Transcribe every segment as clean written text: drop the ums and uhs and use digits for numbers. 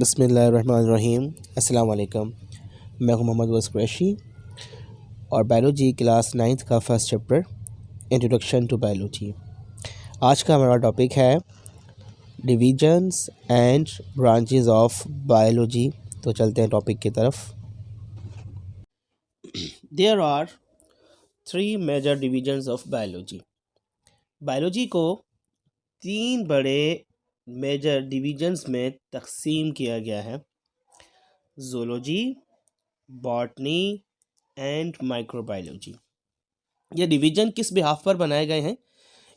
बिस्मिल्लाहिर्रहमानिर्रहीम। अस्सलाम वालेकुम। मैं हूं मोहम्मद वैस कुरैशी और बायोलॉजी क्लास 9th का first chapter introduction to biology. आज का हमारा टॉपिक है divisions and branches of biology. तो चलते हैं टॉपिक की तरफ। There are 3 major divisions of biology. Biology को 3 बड़े मेजर डिवीजन्स में तकसीम किया गया है: ज़ूलॉजी, बॉटनी एंड माइक्रोबायोलॉजी। ये डिवीज़न किस बिहाफ पर बनाए गए हैं?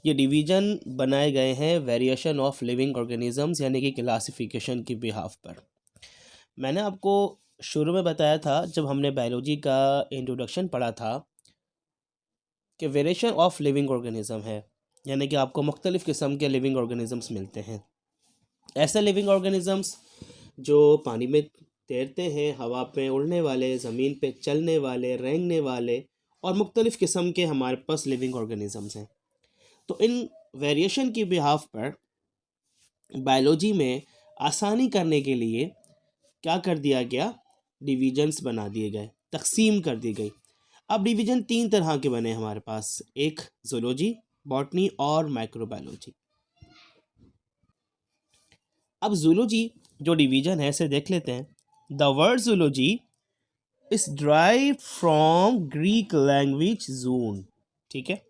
ये डिवीज़न बनाए गए हैं वेरिएशन ऑफ लिविंग ऑर्गेनिजम्स यानी कि क्लासिफिकेशन की बिहाफ पर। मैंने आपको शुरू में बताया था जब हमने बायोलॉजी का इंट्रोडक्शन पढ़ा था कि वेरिएशन ऑफ लिविंग ऑर्गेनिज़म है, यानी कि आपको मुख्तलिफ़ किस्म के लिविंग ऑर्गेनिजम्स मिलते हैं। ऐसे लिविंग ऑर्गेनिजम्स जो पानी में तैरते हैं, हवा पे उड़ने वाले, ज़मीन पे चलने वाले, रेंगने वाले और मुख्तलिफ़ किस्म के हमारे पास लिविंग ऑर्गेनिजम्स हैं। तो इन वेरिएशन की बिहाफ पर बायोलॉजी में आसानी करने के लिए क्या कर दिया गया? डिवीजन्स बना दिए गए, तकसीम कर दी गई। अब डिवीज़न 3 तरह के बने हमारे पास, एक ज़ूलॉजी, बॉटनी और माइक्रोबायोलॉजी। अब ज़ूलॉजी जो डिवीज़न है इसे देख लेते हैं। The word zoology is drive from Greek language zoon. ठीक है,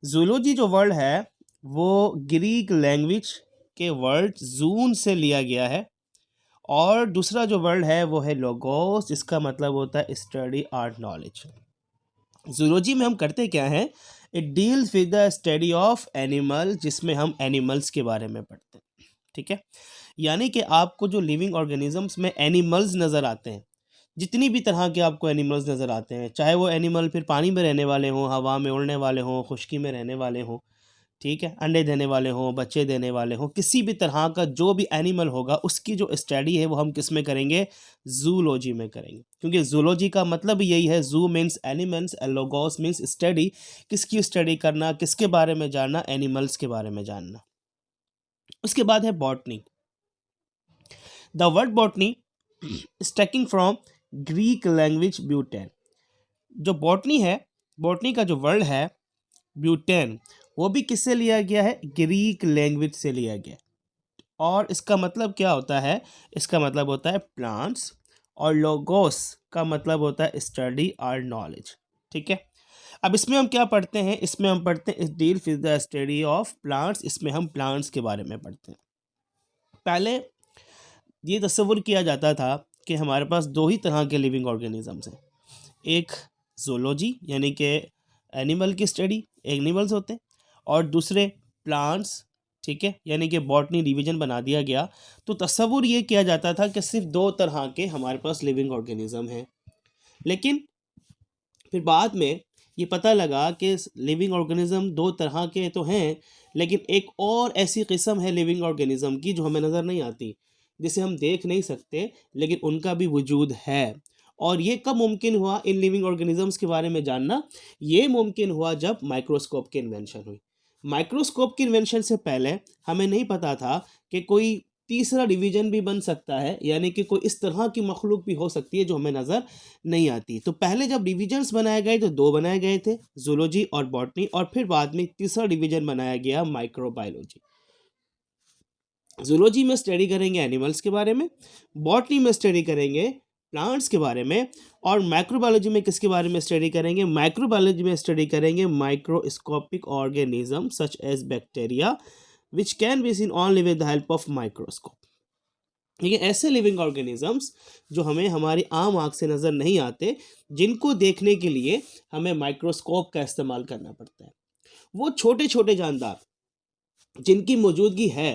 ज़ूलॉजी जो वर्ड है वो ग्रीक लैंग्वेज के वर्ड जून से लिया गया है। और दूसरा जो वर्ड है वो है लोगोस, जिसका मतलब होता है स्टडी आर्ट नॉलेज। ज़ूलॉजी में हम करते क्या हैं? It deals with the study of animal, जिसमें हम एनिमल्स के बारे में पढ़ते हैं। ठीक है, यानी कि आपको जो लिविंग ऑर्गेनिजम्स में एनिमल्स नज़र आते हैं, जितनी भी तरह के आपको एनिमल्स नज़र आते हैं, चाहे वो एनिमल फिर पानी में रहने वाले हों, हवा में उड़ने वाले हों, खुश्की में रहने वाले हों, ठीक है, अंडे देने वाले हों, बच्चे देने वाले हों, किसी भी तरह का जो भी एनिमल होगा उसकी जो स्टडी है वो हम किस में करेंगे? ज़ूलॉजी में करेंगे। क्योंकि ज़ूलॉजी का मतलब यही है, zoo means animals, logos means study. किसकी स्टडी करना, किसके बारे में जानना? एनिमल्स के बारे में जानना। उसके बाद है botany. The word botany is taking from Greek language butane. जो बॉटनी है, बॉटनी का जो वर्ड है ब्यूटेन, वो भी किससे लिया गया है? ग्रीक लैंग्वेज से लिया गया। और इसका मतलब क्या होता है? इसका मतलब होता है प्लांट्स, और लोगोस का मतलब होता है स्टडी और नॉलेज। ठीक है, अब इसमें हम क्या पढ़ते हैं? इसमें हम पढ़ते हैं deal with the study of plants. इसमें हम प्लांट्स के बारे में पढ़ते हैं। पहले ये तस्वुर किया जाता था कि हमारे पास 2 ही तरह के लिविंग ऑर्गेनिजम्स हैं, एक ज़ूलॉजी यानी कि एनिमल की स्टडी, एनिमल्स होते हैं, और दूसरे प्लांट्स। ठीक है, यानी कि बॉटनी डिवीजन बना दिया गया। तो तस्वुर ये किया जाता था कि सिर्फ 2 तरह के हमारे पास लिविंग ऑर्गेनिज्म हैं। लेकिन फिर बाद में ये पता लगा कि लिविंग ऑर्गेनिज्म 2 तरह के तो हैं, लेकिन एक और ऐसी किस्म है लिविंग ऑर्गेनिज्म की जो हमें नज़र नहीं आती, जिसे हम देख नहीं सकते, लेकिन उनका भी वजूद है। और ये कब मुमकिन हुआ इन लिविंग ऑर्गेनिजम्स के बारे में जानना? ये मुमकिन हुआ जब माइक्रोस्कोप की इन्वेंशन हुई। माइक्रोस्कोप की इन्वेंशन से पहले हमें नहीं पता था कि कोई तीसरा डिवीजन भी बन सकता है, यानी कि कोई इस तरह की मखलूक भी हो सकती है जो हमें नज़र नहीं आती। तो पहले जब डिवीजन्स बनाए गए तो 2 बनाए गए थे, ज़ूलॉजी और बॉटनी, और फिर बाद में तीसरा डिवीजन बनाया गया, माइक्रोबायोलॉजी। ज़ूलॉजी में स्टडी करेंगे एनिमल्स के बारे में, बॉटनी में स्टडी करेंगे प्लांट्स के बारे में, और माइक्रोबायोलॉजी में किसके बारे में स्टडी करेंगे? माइक्रोबायोलॉजी में स्टडी करेंगे microscopic organism such as bacteria which can be seen only with the help of microscope. ये ऐसे लिविंग ऑर्गेनिजम्स जो हमें हमारी आम आँख से नज़र नहीं आते, जिनको देखने के लिए हमें माइक्रोस्कोप का इस्तेमाल करना पड़ता है। वो छोटे छोटे जानदार जिनकी मौजूदगी है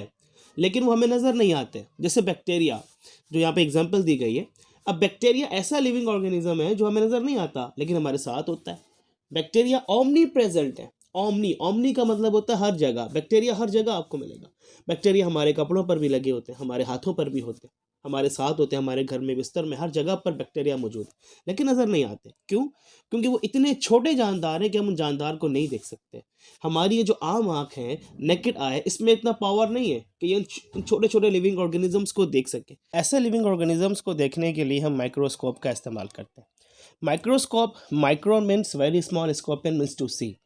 लेकिन वो हमें नज़र नहीं आते, जैसे बैक्टीरिया जो यहाँ पे एग्जांपल दी गई है। अब बैक्टीरिया ऐसा लिविंग ऑर्गेनिज्म है जो हमें नज़र नहीं आता लेकिन हमारे साथ होता है। बैक्टीरिया ओमनी प्रेजेंट है। ओमनी का मतलब होता है हर जगह। बैक्टीरिया हर जगह आपको मिलेगा। बैक्टीरिया हमारे कपड़ों पर भी लगे होते हैं, हमारे हाथों पर भी होते हैं, हमारे साथ होते हैं, हमारे घर में, बिस्तर में, हर जगह पर बैक्टीरिया मौजूद है, लेकिन नज़र नहीं आते। क्यों? क्योंकि वो इतने छोटे जानदार हैं कि हम उन जानदार को नहीं देख सकते। हमारी ये जो आम आँख है, नेकेड आई, इसमें इतना पावर नहीं है कि ये इन छोटे-छोटे लिविंग ऑर्गेनिज़म्स को देख सके। ऐसे लिविंग ऑर्गेनिज़म्स को देखने के लिए हम माइक्रोस्कोप का इस्तेमाल करते हैं। Microscope, micro means very small, scopein means to see.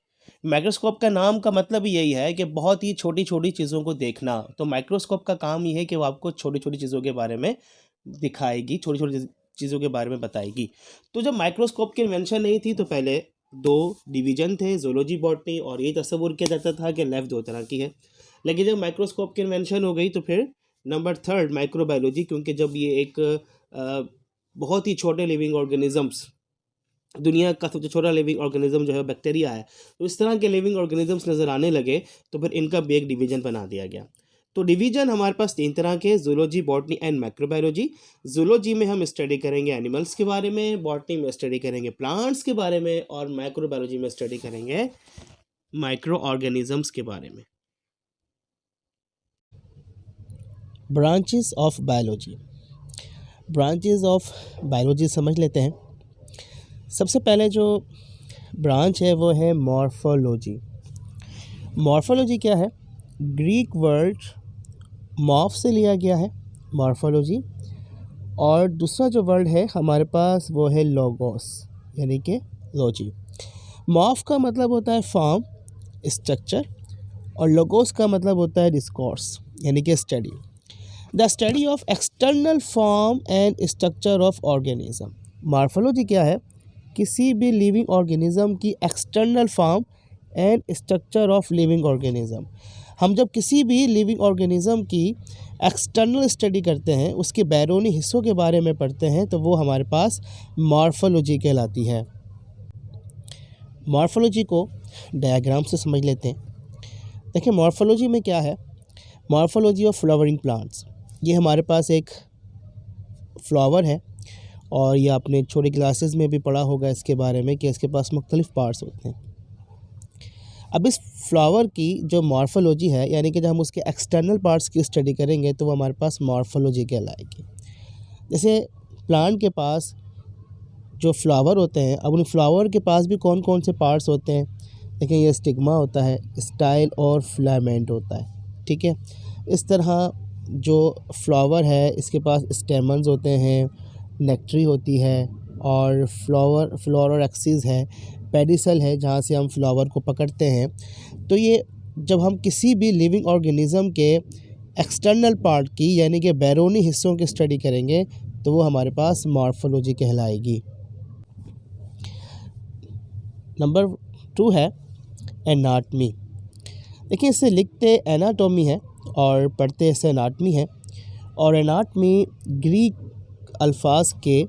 Microscope का नाम का मतलब ही यही है कि बहुत ही छोटी-छोटी चीज़ों को देखना। तो माइक्रोस्कोप का काम ये है कि वो आपको छोटी-छोटी चीज़ों के बारे में दिखाएगी, छोटी-छोटी चीज़ों के बारे में बताएगी। तो जब माइक्रोस्कोप की इन्वेंशन नहीं थी तो पहले 2 डिवीज़न थे, ज़ूलॉजी, बॉटनी, और ये तस्वुर किया जाता था कि लाइफ 2 तरह की है। लेकिन जब माइक्रोस्कोप की इन्वेंशन हो गई तो फिर नंबर 3 माइक्रोबायोलॉजी, क्योंकि जब ये एक बहुत ही छोटे लिविंग ऑर्गेनिज़म्स, दुनिया का सबसे छोटा लिविंग ऑर्गेनिज्म जो है बैक्टीरिया है, तो इस तरह के लिविंग ऑर्गेनिजम्स नज़र आने लगे तो फिर इनका भी एक डिवीजन बना दिया गया। तो डिवीजन हमारे पास 3 तरह के, zoology, botany and microbiology. Zoology में हम स्टडी करेंगे एनिमल्स के बारे में, बॉटनी में स्टडी करेंगे प्लांट्स के बारे में, और माइक्रोबायोलॉजी में स्टडी करेंगे माइक्रो ऑर्गेनिजम्स के बारे में। Branches of biology. Branches of biology समझ लेते हैं। सबसे पहले जो ब्रांच है वो है मॉर्फोलॉजी। मॉर्फोलॉजी क्या है? ग्रीक वर्ड मॉर्फ से लिया गया है मॉर्फोलॉजी, और दूसरा जो वर्ड है हमारे पास वो है लोगोस, यानी कि लॉजी। मॉर्फ का मतलब होता है फॉर्म, स्ट्रक्चर, और लोगोस का मतलब होता है डिस्कोर्स, यानी कि study. The study of external form and structure of organism. Morphology क्या है? किसी भी लिविंग ऑर्गेनिज्म की external form and structure of living organism. हम जब किसी भी लिविंग ऑर्गेनिज्म की एक्सटर्नल स्टडी करते हैं, उसके बैरूनी हिस्सों के बारे में पढ़ते हैं, तो वो हमारे पास मॉर्फोलॉजी कहलाती है। मॉर्फोलॉजी को डायग्राम से समझ लेते हैं। देखिए मॉर्फोलॉजी में क्या है? Morphology of flowering plants. ये हमारे पास एक फ्लावर है, और ये आपने छोटी क्लासेस में भी पढ़ा होगा इसके बारे में कि इसके पास मुख्तलिफ पार्ट्स होते हैं। अब इस फ्लावर की जो मॉर्फोलॉजी है, यानी कि जब हम उसके एक्सटर्नल पार्ट्स की स्टडी करेंगे तो वो हमारे पास मॉर्फोलॉजी कहलाएगी। जैसे प्लांट के पास जो फ्लावर होते हैं, अब उन फ्लावर के पास भी कौन कौन से पार्ट्स होते हैं? देखिए ये स्टिग्मा होता है, स्टाइल और फिलामेंट होता है, ठीक है। इस तरह जो फ्लावर है इसके पास स्टेमन्स होते हैं, नेक्ट्री होती है, और फ्लोरल एक्सिस है, पेडिसल है जहाँ से हम फ्लावर को पकड़ते हैं। तो ये जब हम किसी भी लिविंग ऑर्गेनिज्म के एक्सटर्नल पार्ट की, यानी कि बैरूनी हिस्सों की स्टडी करेंगे तो वो हमारे पास मॉर्फोलॉजी कहलाएगी। नंबर 2 है एनाटमी। देखिए इसे लिखते एनाटोमी है और पढ़ते इसे एनाटमी है। और एनाटमी ग्रीक अल्फाज के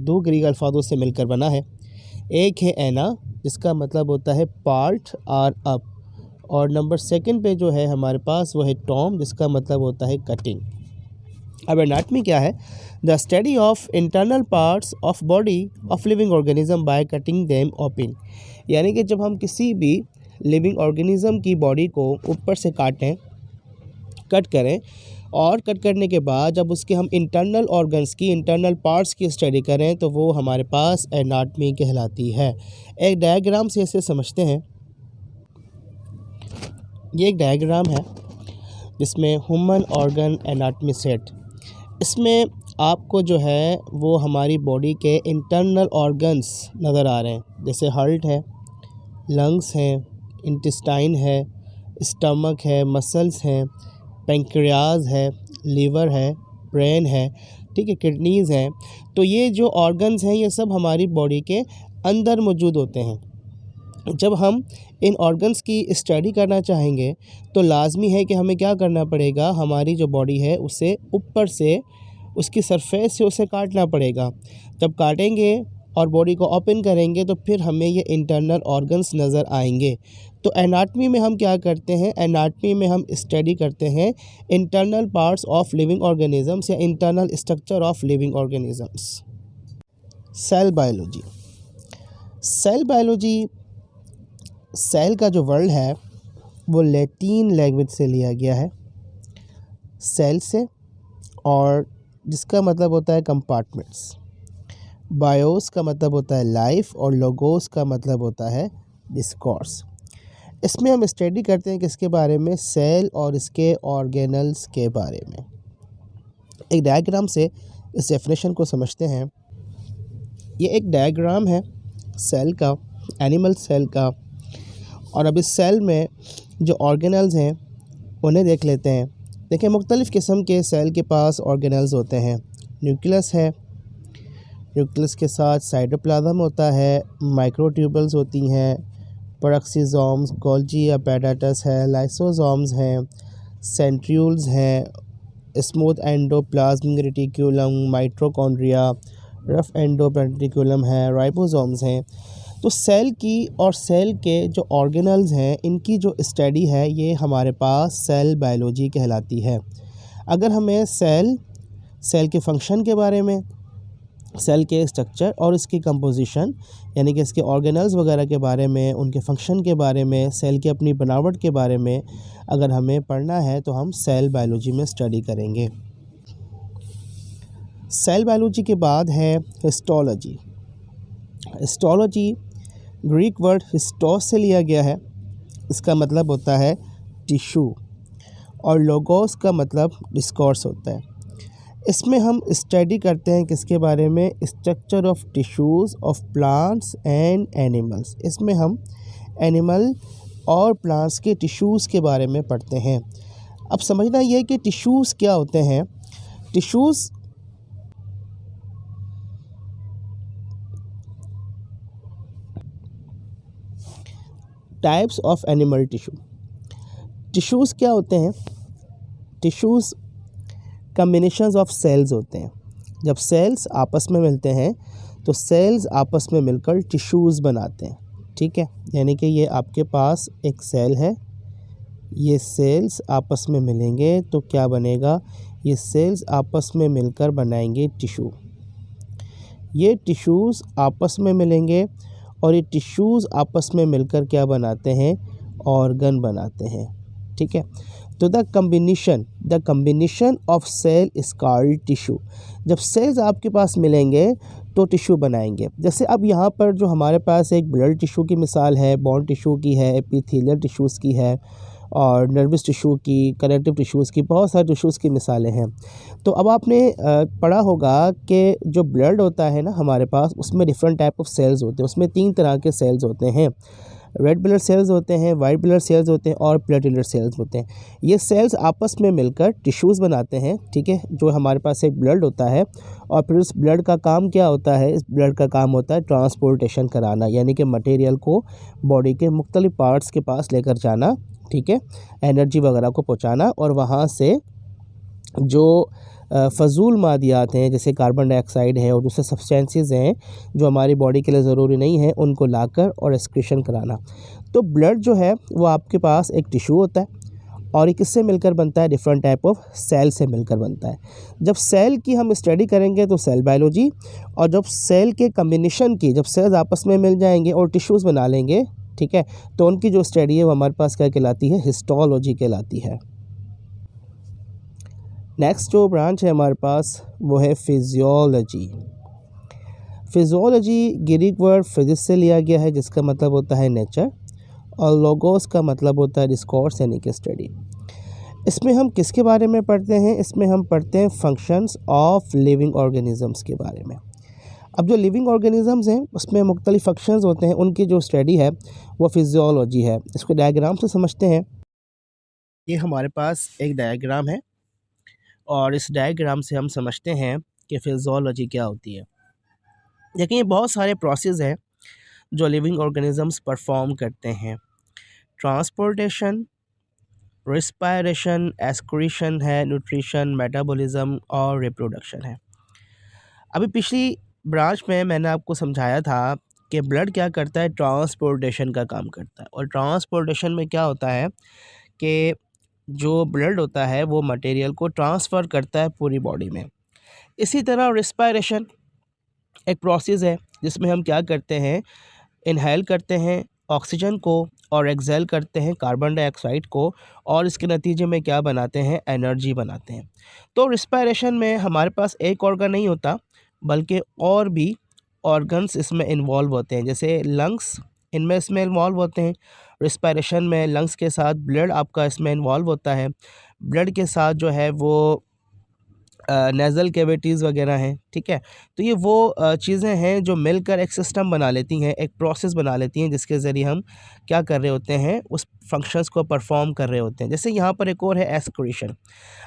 2 ग्रीक अल्फाजों से मिलकर बना है। एक है एना, जिसका मतलब होता है पार्ट आर अप, और नंबर 2 पे जो है हमारे पास वो है टॉम, जिसका मतलब होता है कटिंग। अब एनाटमी क्या है? The study of internal parts of body of living organism by cutting them open. यानी कि जब हम किसी भी लिविंग ऑर्गेनिज्म की बॉडी को ऊपर से कट करें, और कट करने के बाद जब उसके हम इंटरनल ऑर्गन्स की, इंटरनल पार्ट्स की स्टडी करें तो वो हमारे पास एनाटमी कहलाती है। एक डायग्राम से इसे समझते हैं। ये एक डायग्राम है जिसमें ह्यूमन ऑर्गन एनाटमी सेट। इसमें आपको जो है वो हमारी बॉडी के इंटरनल ऑर्गन्स नज़र आ रहे हैं, जैसे हार्ट है, लंग्स हैं, इंटेस्टाइन है, स्टमक है, मसल्स हैं, पेंक्रियाज है, लीवर है, ब्रेन है, ठीक है, किडनीज़ हैं। तो ये जो ऑर्गन्स हैं ये सब हमारी बॉडी के अंदर मौजूद होते हैं। जब हम इन ऑर्गन्स की स्टडी करना चाहेंगे तो लाजमी है कि हमें क्या करना पड़ेगा? हमारी जो बॉडी है उसे ऊपर से, उसकी सरफेस से उसे काटना पड़ेगा। जब काटेंगे और बॉडी को ओपन करेंगे तो फिर हमें ये इंटरनल ऑर्गन्स नज़र आएंगे। तो एनाटमी में हम क्या करते हैं? एनाटमी में हम स्टडी करते हैं internal parts of living organisms या internal structure of living organisms. Cell biology. Cell biology, cell का जो वर्ड है वो लैटिन लैंग्वेज से लिया गया है, सेल से, और जिसका मतलब होता है कंपार्टमेंट्स। बायोस का मतलब होता है लाइफ और लोगोस का मतलब होता है डिस्कोर्स। इसमें हम स्टडी करते हैं किसके बारे में, सेल और इसके ऑर्गेनल्स के बारे में। एक डायग्राम से इस डेफिनेशन को समझते हैं। ये एक डायग्राम है सेल का, एनिमल सेल का, और अब इस सेल में जो ऑर्गेनल्स हैं उन्हें देख लेते हैं। देखिए मुख्तलिफ़ किस्म के सेल के पास ऑर्गेनल्स होते हैं। न्यूक्लियस है, न्यूक्लियस के साथ साइटोप्लाज्म होता है, माइक्रोट्यूबल्स होती हैं, पेरोक्सिसोम्स, गोल्जी अपैरेटस है, लाइसोसोम्स हैं, सेंट्रियोल्स हैं, smooth endoplasmic reticulum, mitochondria, rough एंडोपेंटिकुलम है, राइबोसोम्स हैं। तो सेल की और सेल के जो ऑर्गेनल्स हैं इनकी जो स्टडी है ये हमारे पास सेल बायोलॉजी कहलाती है। अगर हमें सेल के फंक्शन के बारे में, सेल के स्ट्रक्चर और इसकी कंपोजिशन यानी कि इसके ऑर्गेनल्स वगैरह के बारे में, उनके फंक्शन के बारे में, सेल की अपनी बनावट के बारे में अगर हमें पढ़ना है तो हम सेल बायोलॉजी में स्टडी करेंगे। सेल बायोलॉजी के बाद है हिस्टोलॉजी। हिस्टोलॉजी ग्रीक वर्ड हिस्टोस से लिया गया है, इसका मतलब होता है टिश्यू, और लोगोस का मतलब डिस्कोर्स होता है। इसमें हम स्टडी करते हैं किसके बारे में, structure of tissues of plants and animals. इसमें हम एनिमल और प्लांट्स के टिश्यूज़ के बारे में पढ़ते हैं। अब समझना ये है कि टिश्यूज़ क्या होते हैं। Tissues types of animal tissue. Tissues क्या होते हैं, टिश्यूज़ कम्बिनेशंस ऑफ सेल्स होते हैं। जब सेल्स आपस में मिलते हैं तो सेल्स आपस में मिलकर टिश्यूज़ बनाते हैं, ठीक है। यानी कि ये आपके पास एक सेल है, ये सेल्स आपस में मिलेंगे तो क्या बनेगा, ये सेल्स आपस में मिलकर बनाएंगे टिश्यू। ये टिश्यूज़ आपस में मिलेंगे और ये टिश्यूज़ आपस में मिलकर क्या बनाते हैं, ऑर्गन बनाते हैं, ठीक है। तो the combination of cell is called tissue. जब सेल्स आपके पास मिलेंगे तो टिश्यू बनाएंगे। जैसे अब यहाँ पर जो हमारे पास एक ब्लड टिश्यू की मिसाल है, बोन टिश्यू की है, एपिथेलियल टिश्यूज़ की है, और नर्वस टिश्यू की, कनेक्टिव टिश्यूज़ की, बहुत सारे टिश्यूज़ की मिसालें हैं। तो अब आपने पढ़ा होगा कि जो ब्लड होता है ना हमारे पास, उसमें डिफरेंट टाइप ऑफ सेल्स होते हैं। उसमें 3 तरह के सेल्स होते हैं, रेड ब्लड सेल्स होते हैं, वाइट ब्लड सेल्स होते हैं और प्लेटलेट सेल्स होते हैं। ये सेल्स आपस में मिलकर टिश्यूज़ बनाते हैं, ठीक है। जो हमारे पास एक ब्लड होता है और फिर उस ब्लड का काम क्या होता है, इस ब्लड का काम होता है ट्रांसपोर्टेशन कराना, यानी कि मटेरियल को बॉडी के मुख्तलिफ पार्ट्स के पास लेकर जाना, ठीक है, एनर्जी वगैरह को पहुँचाना, और वहाँ से जो फ़जूल मादियात हैं जैसे कार्बन डाइऑक्साइड है और दूसरे सब्सटेंसेस हैं जो हमारी बॉडी के लिए ज़रूरी नहीं है, उनको लाकर और एक्सक्रीशन कराना। तो ब्लड जो है वो आपके पास एक टिश्यू होता है और ये किससे मिलकर बनता है, डिफरेंट टाइप ऑफ सेल से मिलकर बनता है। जब सेल की हम स्टडी करेंगे तो सेल बायोलॉजी, और जब सेल के कम्बिनेशन की, जब सेल्स आपस में मिल जाएंगे और टिश्यूज़ बना लेंगे, ठीक है, तो उनकी जो स्टडी है वो हमारे पास क्या कहलाती है, हिस्टोलॉजी कहलाती है। नेक्स्ट जो ब्रांच है हमारे पास वो है physiology. Physiology Greek word physics से लिया गया है जिसका मतलब होता है नेचर, और लोगोस का मतलब होता है डिस्कोर्स यानी कि स्टडी। इसमें हम किसके बारे में पढ़ते हैं, इसमें हम पढ़ते हैं फंक्शंस ऑफ लिविंग ऑर्गेनिजम्स के बारे में। अब जो लिविंग ऑर्गेनिजम्स हैं उसमें मुख्तलिफ फंक्शंस होते हैं, उनकी जो स्टडी है वो फिजियोलॉजी है। इसको डायग्राम से समझते हैं। ये हमारे पास एक डायग्राम है और इस डायग्राम से हम समझते हैं कि फिजियोलॉजी क्या होती है। देखिए बहुत सारे प्रोसेस हैं जो लिविंग ऑर्गेनिजम्स परफॉर्म करते हैं। ट्रांसपोर्टेशन, रिस्पायरेशन, एक्सक्रीशन है, न्यूट्रिशन, मेटाबॉलिज्म और रिप्रोडक्शन है। अभी पिछली ब्रांच में मैंने आपको समझाया था कि ब्लड क्या करता है, ट्रांसपोर्टेशन का काम करता है। और ट्रांसपोर्टेशन में क्या होता है कि जो ब्लड होता है वो मटेरियल को ट्रांसफ़र करता है पूरी बॉडी में। इसी तरह रिस्पायरेशन एक प्रोसेस है जिसमें हम क्या करते हैं, इनहेल करते हैं ऑक्सीजन को और एक्सेल करते हैं कार्बन डाइऑक्साइड को, और इसके नतीजे में क्या बनाते हैं, एनर्जी बनाते हैं। तो रिस्पायरेशन में हमारे पास एक ऑर्गन नहीं होता, बल्कि और भी ऑर्गन्स इसमें इन्वॉल्व होते हैं, जैसे लंग्स इसमें इन्वॉल्व होते हैं। रिस्पायरेशन में लंग्स के साथ ब्लड आपका इसमें इन्वॉल्व होता है, ब्लड के साथ जो है वो नेज़ल कैविटीज़ वगैरह हैं, ठीक है। तो ये वो चीज़ें हैं जो मिलकर एक सिस्टम बना लेती हैं, एक प्रोसेस बना लेती हैं, जिसके ज़रिए हम क्या कर रहे होते हैं, उस फंक्शंस को परफॉर्म कर रहे होते हैं। जैसे यहाँ पर एक और है एक्सक्रीशन।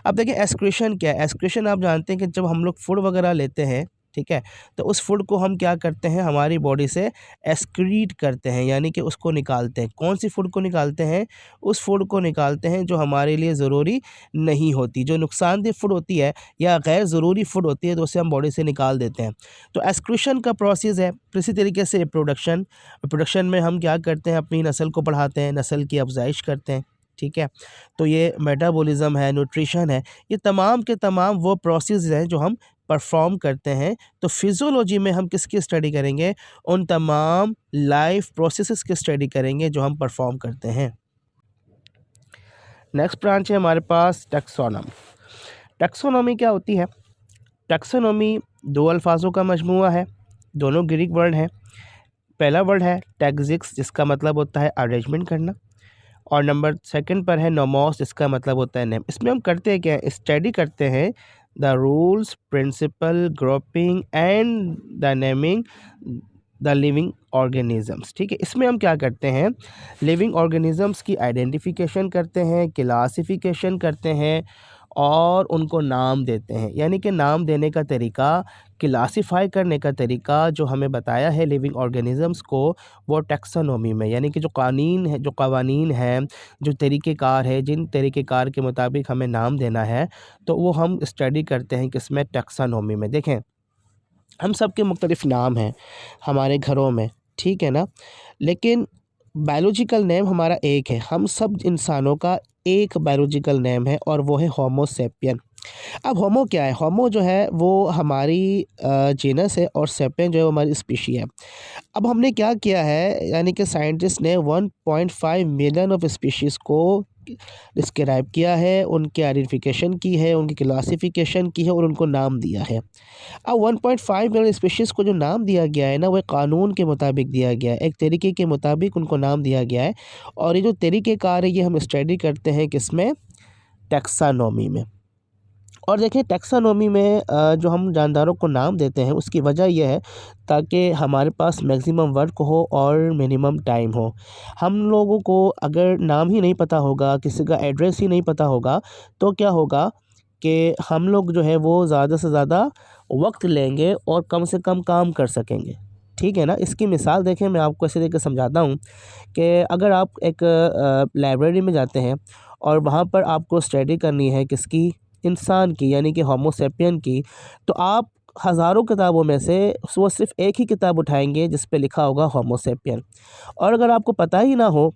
अब देखिए एक्सक्रीशन क्या है। एक्सक्रीशन आप जानते हैं कि जब हम लोग फूड वगैरह लेते हैं, ठीक है, तो उस फूड को हम क्या करते हैं, हमारी बॉडी से एक्सक्रीट करते हैं, यानी कि उसको निकालते हैं। कौन सी फूड को निकालते हैं, उस फूड को निकालते हैं जो हमारे लिए ज़रूरी नहीं होती, जो नुकसानदेह फूड होती है या गैर ज़रूरी फूड होती है, तो उसे हम बॉडी से निकाल देते हैं। तो एक्सक्रीशन का प्रोसेस है। इसी तरीके से रिप्रोडक्शन में हम क्या करते हैं, अपनी नस्ल को बढ़ाते हैं, नस्ल की अफजाइश करते हैं, ठीक है। तो ये मेटाबॉलिज्म है, न्यूट्रिशन है, ये तमाम के तमाम वो प्रोसेस हैं जो हम परफॉर्म करते हैं। तो फिजियोलॉजी में हम किसकी स्टडी करेंगे, उन तमाम लाइफ प्रोसेसेस की स्टडी करेंगे जो हम परफॉर्म करते हैं। नेक्स्ट ब्रांच है हमारे पास टैक्सोनॉमी। टैक्सोनॉमी क्या होती है? टैक्सोनॉमी दो अल्फाजों का मजमूआ है, दोनों ग्रीक वर्ड हैं। पहला वर्ड है टैक्सिक्स, जिसका मतलब होता है अरेंजमेंट करना, और नंबर सेकंड पर है नोमोस, जिसका मतलब होता है नेम। इसमें हम करते हैं क्या, स्टडी करते हैं the rules, principle, grouping and the naming the living organisms, ठीक है। इसमें हम क्या करते हैं, लिविंग ऑर्गेनिजम्स की आइडेंटिफिकेशन करते हैं, क्लासिफिकेशन करते हैं और उनको नाम देते हैं। यानी कि नाम देने का तरीका, क्लासिफाई करने का तरीका जो हमें बताया है लिविंग ऑर्गेनिजम्स को, वो टैक्सोनॉमी में, यानी कि जो कवानीन हैं, जो तरीक़ेकार है, जिन तरीक़ेकार के मुताबिक हमें नाम देना है, तो वो हम स्टडी करते हैं किसमें, टैक्सोनॉमी में। देखें, हम सब के मुख्तलिफ़ नाम हैं हमारे घरों में, ठीक है ना, लेकिन बायोलॉजिकल नेम हमारा एक है। हम सब इंसानों का एक बायोलॉजिकल नेम है और वो है होमो सेपियन। अब होमो क्या है? होमो जो है वो हमारी जीनस है और सेपियन जो है वो हमारी स्पीशी है। अब हमने क्या किया है, यानी कि साइंटिस्ट ने 1.5 मिलियन ऑफ स्पीशीज़ को डिस्क्राइब किया है, उनकी आइडेंटिफिकेशन की है, उनकी क्लासिफिकेशन की है और उनको नाम दिया है। अब 1.5 मिलियन स्पीशीज़ को जो नाम दिया गया है ना, वो कानून के मुताबिक दिया गया है, एक तरीके के मुताबिक उनको नाम दिया गया है। और ये जो तरीक़ेकार है ये हम स्टडी करते हैं किसमें, टैक्सोनॉमी में। और देखिए टैक्सोनॉमी में जो हम जानदारों को नाम देते हैं उसकी वजह यह है ताकि हमारे पास मैक्सिमम वर्क हो और मिनिमम टाइम हो। हम लोगों को अगर नाम ही नहीं पता होगा, किसी का एड्रेस ही नहीं पता होगा, तो क्या होगा कि हम लोग जो है वो ज़्यादा से ज़्यादा वक्त लेंगे और कम से कम काम कर सकेंगे, ठीक है ना। इसकी मिसाल देखें, मैं आपको ऐसे देकर समझाता हूँ कि अगर आप एक लाइब्रेरी में जाते हैं और वहाँ पर आपको स्टडी करनी है किसकी, इंसान की, यानी कि होमो सेपियन की, तो आप हज़ारों किताबों में से वो सिर्फ़ एक ही किताब उठाएंगे जिस पे लिखा होगा होमो सेपियन। और अगर आपको पता ही ना हो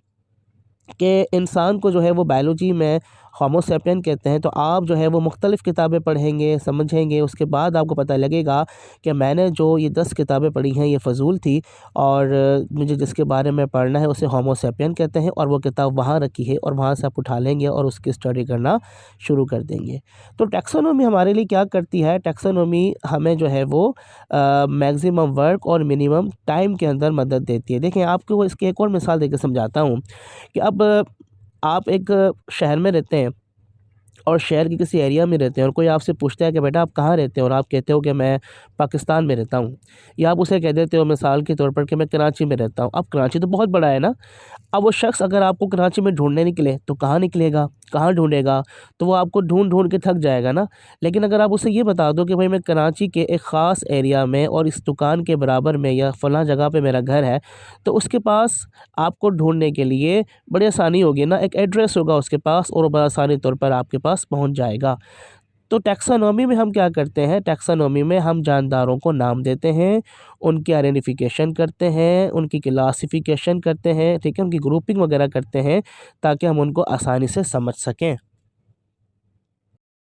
कि इंसान को जो है वो बायोलॉजी में होमो सेपियन कहते हैं, तो आप जो है वो मुख्तलिफ़ किताबें पढ़ेंगे, समझेंगे, उसके बाद आपको पता लगेगा कि मैंने जो ये 10 किताबें पढ़ी हैं ये फ़ज़ूल थी और मुझे जिसके बारे में पढ़ना है उसे होमो सेपियन कहते हैं, और वो किताब वहाँ रखी है और वहाँ से आप उठा लेंगे और उसकी स्टडी करना शुरू कर देंगे। तो टैक्सोनॉमी हमारे लिए क्या करती है, टैक्सोनॉमी हमें जो है वो मैक्सिमम वर्क और मिनिमम टाइम के अंदर मदद देती है। देखें, आपको इसकी एक और मिसाल देकर समझाता हूँ कि अब आप एक शहर में रहते हैं और शहर के किसी एरिया में रहते हैं और कोई आपसे पूछता है कि बेटा आप कहाँ रहते हो, और आप कहते हो कि मैं पाकिस्तान में रहता हूँ, या आप उसे कह देते हो मिसाल के तौर पर कि मैं कराची में रहता हूँ। अब कराची तो बहुत बड़ा है ना। अब वो शख्स अगर आपको कराची में ढूंढने निकले तो कहाँ निकलेगा, कहाँ ढूंढेगा, तो वो आपको ढूंढ ढूंढ के थक जाएगा ना। लेकिन अगर आप उसे ये बता दो कि भाई मैं कराची के एक ख़ास एरिया में और इस दुकान के बराबर में या फ़लाँ जगह पे मेरा घर है, तो उसके पास आपको ढूंढने के लिए बड़ी आसानी होगी ना, एक एड्रेस होगा उसके पास और वो बड़ा आसानी तौर पर आपके पास पहुंच जाएगा। तो टैक्सोनॉमी में हम क्या करते हैं, टैक्सोनॉमी में हम जानदारों को नाम देते हैं, उनकी आइडेंटिफिकेशन करते हैं, उनकी क्लासिफिकेशन करते हैं, ठीक है, उनकी ग्रुपिंग वगैरह करते हैं ताकि हम उनको आसानी से समझ सकें।